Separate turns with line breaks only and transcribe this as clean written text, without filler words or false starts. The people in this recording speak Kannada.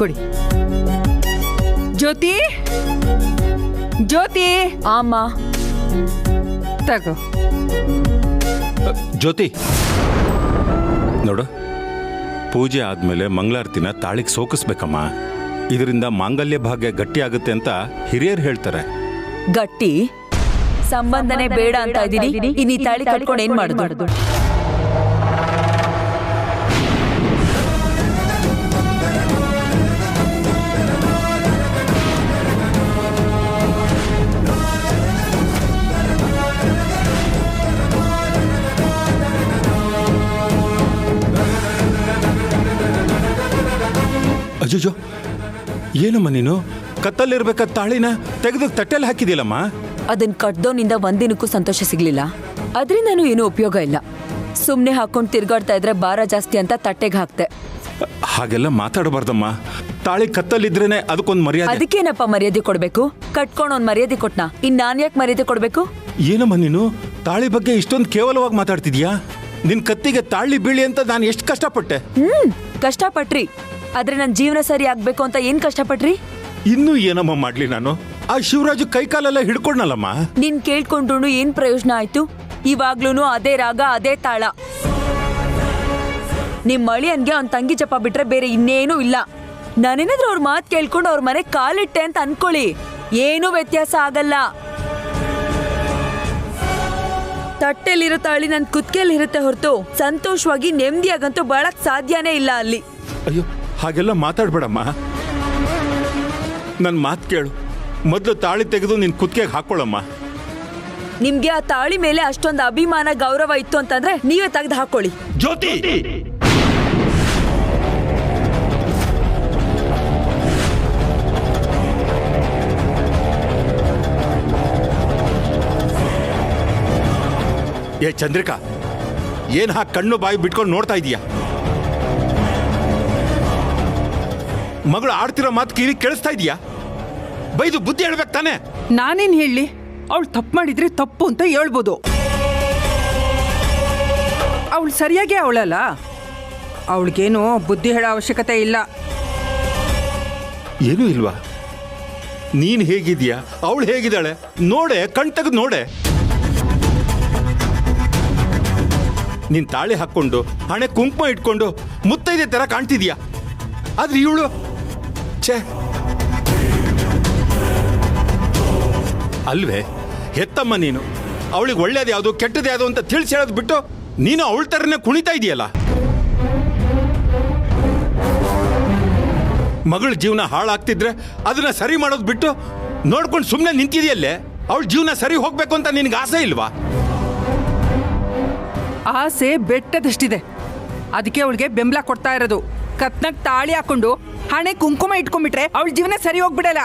ಕೊಡಿ. ಜ್ಯೋತಿ, ಜ್ಯೋತಿ.
ಅಮ್ಮ
ತಗೋ.
ಜ್ಯೋತಿ ನೋಡು, ಪೂಜೆ ಆದ್ಮೇಲೆ ಮಂಗಳಾರತಿನ ತಾಳಿಗೆ ಸೋಕಿಸ್ಬೇಕಮ್ಮ. ಇದರಿಂದ ಮಾಂಗಲ್ಯ ಭಾಗ್ಯ ಗಟ್ಟಿ ಆಗುತ್ತೆ ಅಂತ ಹಿರಿಯರು ಹೇಳ್ತಾರೆ.
ಗಟ್ಟಿ ಸಂಬಂಧನೇ ಬೇಡ ಅಂತ ಇದೀನಿ. ಇನ್ನು ಈ ತಾಳಿ ಕಟ್ಕೊಂಡು ಏನ್ ಮಾಡುದು?
ಅಜ್ಜೋ, ಏನಮ್ಮ ನೀನು ಕತ್ತಲ್ಲಿರ್ಬೇಕಾದ ತಾಳಿನ ತೆಗೆದು ತಟ್ಟೆಲ್ಲಿ ಹಾಕಿದಿಲ್ಲಮ್ಮ?
ಅದನ್ ಕಟ್ದೋನಿಂದ ಒಂದಿನಕ್ಕೂ ಸಂತೋಷ ಸಿಗ್ಲಿಲ್ಲ. ಅದ್ರಿಂದನೂ ಏನೂ ಉಪಯೋಗ ಇಲ್ಲ. ಸುಮ್ನೆ ಹಾಕೊಂಡು ತಿರ್ಗಾಡ್ತಾ ಇದ್ರೆ ಭಾರ ಜಾಸ್ತಿ ಅಂತ ತಟ್ಟೆಗೆ ಹಾಕ್ತೆ.
ಹಾಗೆಲ್ಲ ಮಾತಾಡಬಾರ್ದಮ್ಮ. ತಾಳಿ ಕತ್ತಲ್ಲಿದ್ರೇನೆ ಅದಕ್ಕೊಂದು ಮರ್ಯಾದೆ.
ಅದಕ್ಕೇನಪ್ಪ ಮರ್ಯಾದೆ ಕೊಡ್ಬೇಕು? ಕಟ್ಕೊಂಡು ಒಂದ್ ಮರ್ಯಾದೆ ಕೊಟ್ನಾ, ಇನ್ ನಾನ್ ಯಾಕೆ ಮರ್ಯಾದೆ ಕೊಡ್ಬೇಕು?
ಏನಮ್ಮ ನೀನು ತಾಳಿ ಬಗ್ಗೆ ಇಷ್ಟೊಂದು ಕೇವಲವಾಗಿ ಮಾತಾಡ್ತಿದ್ಯಾ? ನಿನ್ ಕತ್ತಿಗೆ ತಾಳಿ ಬೀಳಿ ಅಂತ ನಾನು ಎಷ್ಟು ಕಷ್ಟಪಟ್ಟೆ.
ಕಷ್ಟಪಟ್ರಿ, ಆದ್ರೆ ನನ್ ಜೀವನ ಸರಿ ಆಗ್ಬೇಕು ಅಂತ ಏನ್ ಕಷ್ಟಪಟ್ರಿ?
ಇನ್ನೂ ಏನಮ್ಮ ಮಾಡ್ಲಿ ನಾನು? ಆ ಶಿವರಾಜು ಕೈಕಾಲೆಲ್ಲ ಹಿಡ್ಕೊಂಡಲ್ಲಮ್ಮ.
ನೀನ್ ಕೇಳ್ಕೊಂಡ್ರು ಏನ್ ಪ್ರಯೋಜನ ಆಯ್ತು? ಇವಾಗ್ಲೂನು ಅದೇ ರಾಗ, ಅದೇ ತಾಳ. ನಿಮ್ ಅಳಿಯನ್ಗೆ ಅವ್ನ್ ತಂಗಿ ಜಪ ಬಿಟ್ರೆ ಬೇರೆ ಇನ್ನೇನೂ ಇಲ್ಲ. ನಾನೇನಾದ್ರೂ ಅವ್ರ ಮಾತ್ ಕೇಳ್ಕೊಂಡು ಅವ್ರ ಮನೆ ಕಾಲಿಟ್ಟೆ ಅಂತ ಅನ್ಕೊಳ್ಳಿ, ಏನೂ ವ್ಯತ್ಯಾಸ ಆಗಲ್ಲ. ತಟ್ಟೆಲಿರೋ ತಾಳಿ ನನ್ ಕುತ್ಕೆಲಿರುತ್ತೆ ಹೊರತು ಸಂತೋಷವಾಗಿ ನೆಮ್ಮದಿಯಾಗಂತೂ ಬಾಳಕ್ ಸಾಧ್ಯನೇ ಇಲ್ಲ ಅಲ್ಲಿ.
ಅಯ್ಯೋ, ಹಾಗೆಲ್ಲ ಮಾತಾಡ್ಬೇಡಮ್ಮ. ನನ್ನ ಮಾತು ಕೇಳು. ಮೊದಲು ತಾಳಿ ತೆಗೆದು ನಿನ್ ಕುತ್ತಿಗೆಗೆ ಹಾಕೊಳ್ಳಮ್ಮ.
ನಿಮ್ಗೆ ಆ ತಾಳಿ ಮೇಲೆ ಅಷ್ಟೊಂದು ಅಭಿಮಾನ, ಗೌರವ ಇತ್ತು ಅಂತಂದ್ರೆ ನೀವೇ ತೆಗೆದು ಹಾಕೊಳ್ಳಿ.
ಜ್ಯೋತಿ, ಏ ಚಂದ್ರಿಕಾ, ಏನ್ ಹಾಕಿ ಕಣ್ಣು ಬಾಯಿ ಬಿಟ್ಕೊಂಡು ನೋಡ್ತಾ ಇದೀಯಾ? ಮಗಳು ಆಡ್ತಿರೋ ಮಾತು ಕಿವಿ ಕೇಳಿಸ್ತಾ ಇದೀಯಾ? ಬೈದು ಬುದ್ಧಿ ಹೇಳ್ಬೇಕು ತಾನೆ?
ನಾನೇನ್ ಹೇಳಿ? ಅವಳು ತಪ್ಪು ಮಾಡಿದ್ರೆ ತಪ್ಪು ಅಂತ ಹೇಳ್ಬೋದು. ಅವಳು ಸರಿಯಾಗಿ ಅವಳಲ್ಲ. ಅವಳಿಗೇನು ಬುದ್ಧಿ ಹೇಳೋ ಅವಶ್ಯಕತೆ ಇಲ್ಲ.
ಏನೂ ಇಲ್ವಾ? ನೀನ್ ಹೇಗಿದ್ಯಾ, ಅವಳು ಹೇಗಿದ್ದಾಳೆ ನೋಡೆ, ಕಣ್ ತೆಗೆದು ನೋಡೆ. ನೀನ್ ತಾಳಿ ಹಾಕೊಂಡು ಹಣೆ ಕುಂಕುಮ ಇಟ್ಕೊಂಡು ಮುತ್ತೈದೆ ತರ ಕಾಣ್ತಿದ್ಯಾ. ಆದ್ರೆ ಇವಳು ಛೇ, ಅಲ್ವೇ ಹೆತ್ತಮ್ಮ ನೀನು. ಅವಳಿಗೆ ಒಳ್ಳೇದು ಯಾವುದು ಕೆಟ್ಟದ್ದು ಯಾವುದು ಅಂತ ತಿಳಿಸಿ ಹೇಳೋದು ಬಿಟ್ಟು ನೀನು ಅವಳ ಥರನೇ ಕುಣಿತಾ ಇದೆಯಲ್ಲ. ಮಗಳ ಜೀವನ ಹಾಳಾಗ್ತಿದ್ರೆ ಅದನ್ನ ಸರಿ ಮಾಡೋದು ಬಿಟ್ಟು ನೋಡ್ಕೊಂಡು ಸುಮ್ಮನೆ ನಿಂತಿದೆಯಲ್ಲೇ. ಅವಳ ಜೀವನ ಸರಿ ಹೋಗ್ಬೇಕು ಅಂತ ನಿನಗೆ ಆಸೆ ಇಲ್ವಾ?
ಆಸೆ ಬೆಟ್ಟದಷ್ಟಿದೆ. ಅದಕ್ಕೆ ಅವಳಿಗೆ ಬೆಂಬಲ ಕೊಡ್ತಾ ಇರೋದು. ಕತ್ನಾಗ ತಾಳಿ ಹಾಕೊಂಡು ಹಣೆ ಕುಂಕುಮ ಇಟ್ಕೊಂಡ್ಬಿಟ್ರೆ ಅವಳ ಜೀವನ ಸರಿ ಹೋಗ್ಬಿಡಲ್ಲ.